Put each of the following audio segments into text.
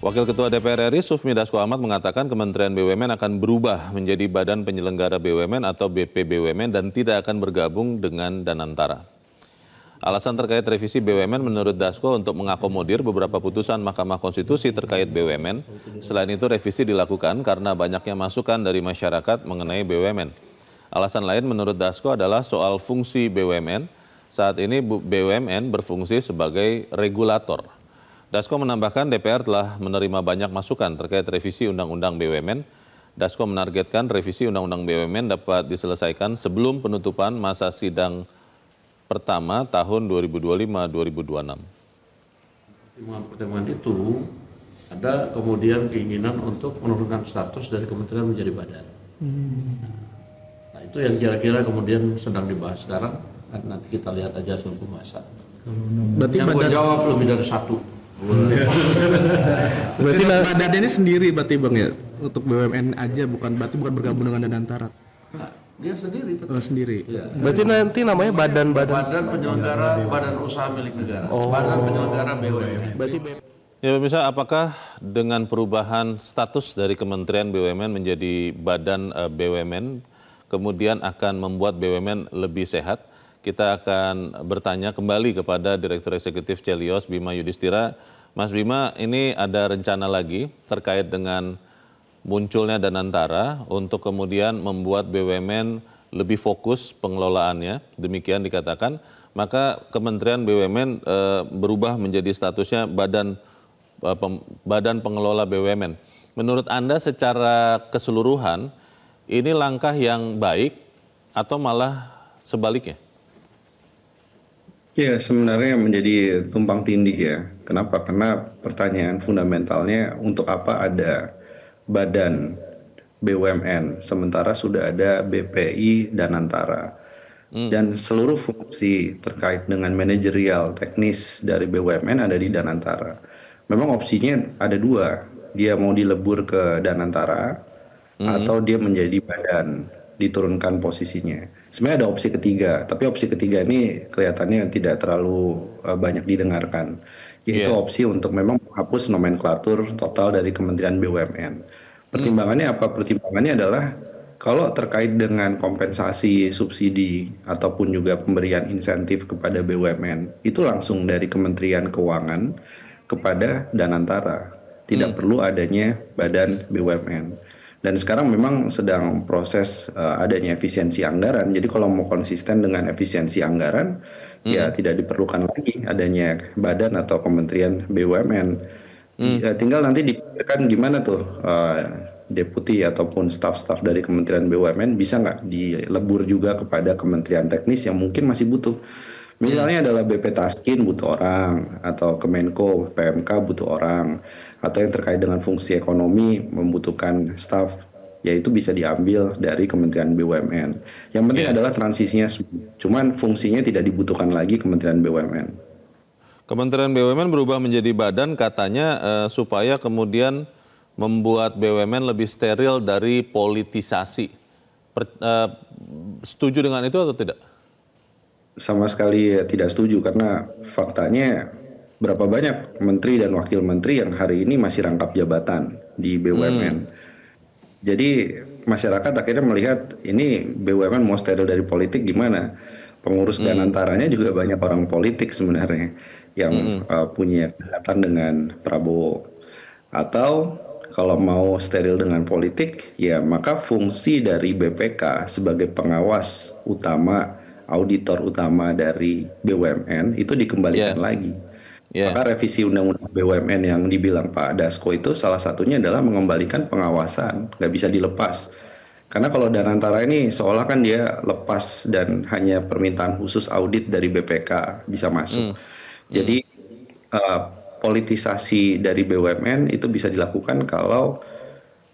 Wakil Ketua DPR RI Sufmi Dasko Ahmad mengatakan Kementerian BUMN akan berubah menjadi Badan Penyelenggara BUMN atau BPBUMN dan tidak akan bergabung dengan Danantara. Alasan terkait revisi BUMN menurut Dasko untuk mengakomodir beberapa putusan Mahkamah Konstitusi terkait BUMN. Selain itu revisi dilakukan karena banyaknya masukan dari masyarakat mengenai BUMN. Alasan lain menurut Dasko adalah soal fungsi BUMN. Saat ini BUMN berfungsi sebagai regulator. Dasko menambahkan DPR telah menerima banyak masukan terkait revisi Undang-Undang BUMN. Dasko menargetkan revisi Undang-Undang BUMN dapat diselesaikan sebelum penutupan masa sidang pertama tahun 2025-2026. Pertemuan itu ada kemudian keinginan untuk menurunkan status dari kementerian menjadi badan. Nah itu yang kira-kira kemudian sedang dibahas sekarang. Nanti kita lihat aja hasil pembahasan. Berarti yang gue jawab lebih dari satu. Berarti badan ini sendiri berarti Bang ya, untuk BUMN aja, bukan bergabung dengan Danantara. Nah, dia sendiri. Sendiri. Ya. Berarti nanti namanya badan penyelenggara badan usaha milik negara. Badan penyelenggara BUMN. Berarti Ya pemirsa, apakah dengan perubahan status dari Kementerian BUMN menjadi Badan BUMN kemudian akan membuat BUMN lebih sehat? Kita akan bertanya kembali kepada Direktur Eksekutif Celios Bima Yudhistira. Mas Bima, ini ada rencana lagi terkait dengan munculnya Danantara untuk kemudian membuat BUMN lebih fokus pengelolaannya, demikian dikatakan. Maka Kementerian BUMN berubah menjadi statusnya Badan Pengelola BUMN. Menurut Anda secara keseluruhan, ini langkah yang baik atau malah sebaliknya? Ya, sebenarnya menjadi tumpang tindih ya. Kenapa? Karena pertanyaan fundamentalnya untuk apa ada badan BUMN sementara sudah ada BPI Danantara. Dan seluruh fungsi terkait dengan manajerial teknis dari BUMN ada di Danantara. Memang opsinya ada dua. Dia mau dilebur ke Danantara atau dia menjadi badan, diturunkan posisinya. Sebenarnya ada opsi ketiga, tapi opsi ketiga ini kelihatannya tidak terlalu banyak didengarkan, yaitu opsi untuk memang menghapus nomenklatur total dari Kementerian BUMN. Pertimbangannya apa? Pertimbangannya adalah kalau terkait dengan kompensasi subsidi ataupun juga pemberian insentif kepada BUMN, itu langsung dari Kementerian Keuangan kepada Danantara. Tidak perlu adanya badan BUMN. Dan sekarang memang sedang proses adanya efisiensi anggaran. Jadi kalau mau konsisten dengan efisiensi anggaran, ya tidak diperlukan lagi adanya badan atau kementerian BUMN. Tinggal nanti dipikirkan gimana tuh deputi ataupun staf-staf dari kementerian BUMN bisa nggak dilebur juga kepada kementerian teknis yang mungkin masih butuh. Misalnya adalah BP Taskin butuh orang, atau Kemenko, PMK butuh orang, atau yang terkait dengan fungsi ekonomi membutuhkan staf, yaitu bisa diambil dari Kementerian BUMN. Yang penting adalah transisinya, cuman fungsinya tidak dibutuhkan lagi Kementerian BUMN. Kementerian BUMN berubah menjadi badan katanya supaya kemudian membuat BUMN lebih steril dari politisasi. Setuju dengan itu atau tidak? Sama sekali tidak setuju, karena faktanya berapa banyak menteri dan wakil menteri yang hari ini masih rangkap jabatan di BUMN. Jadi masyarakat akhirnya melihat ini BUMN mau steril dari politik gimana. Pengurus Danantaranya juga banyak orang politik sebenarnya yang punya kedekatan dengan Prabowo. Atau kalau mau steril dengan politik, ya maka fungsi dari BPK sebagai pengawas utama, auditor utama dari BUMN itu dikembalikan lagi. Maka revisi Undang-Undang BUMN yang dibilang Pak Dasko itu salah satunya adalah mengembalikan pengawasan, nggak bisa dilepas. Karena kalau Danantara ini seolah kan dia lepas dan hanya permintaan khusus audit dari BPK bisa masuk. Jadi politisasi dari BUMN itu bisa dilakukan kalau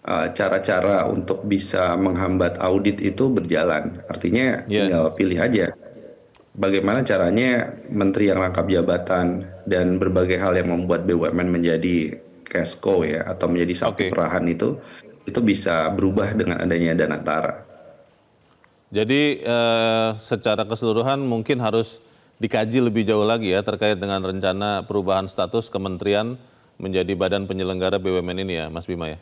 cara-cara untuk bisa menghambat audit itu berjalan. Artinya tinggal pilih aja bagaimana caranya menteri yang rangkap jabatan dan berbagai hal yang membuat BUMN menjadi cash cow ya, atau menjadi sapi perahan itu bisa berubah dengan adanya Danantara. Jadi secara keseluruhan mungkin harus dikaji lebih jauh lagi ya terkait dengan rencana perubahan status kementerian menjadi badan penyelenggara BUMN ini ya, Mas Bima ya?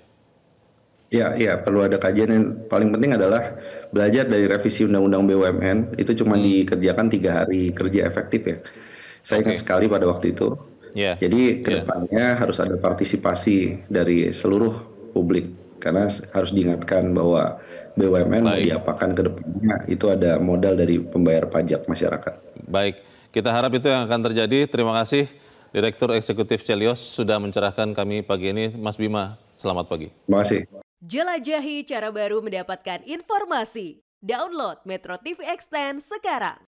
Ya, perlu ada kajian. Yang paling penting adalah belajar dari revisi Undang-Undang BUMN. Itu cuma dikerjakan 3 hari kerja efektif ya. Saya ingat sekali pada waktu itu. Ya. Jadi kedepannya harus ada partisipasi dari seluruh publik. Karena harus diingatkan bahwa BUMN mau diapakan ke depannya itu ada modal dari pembayar pajak masyarakat. Baik, kita harap itu yang akan terjadi. Terima kasih Direktur Eksekutif Celios sudah mencerahkan kami pagi ini. Mas Bima, selamat pagi. Terima kasih. Jelajahi cara baru mendapatkan informasi. Download Metro TV Extend sekarang.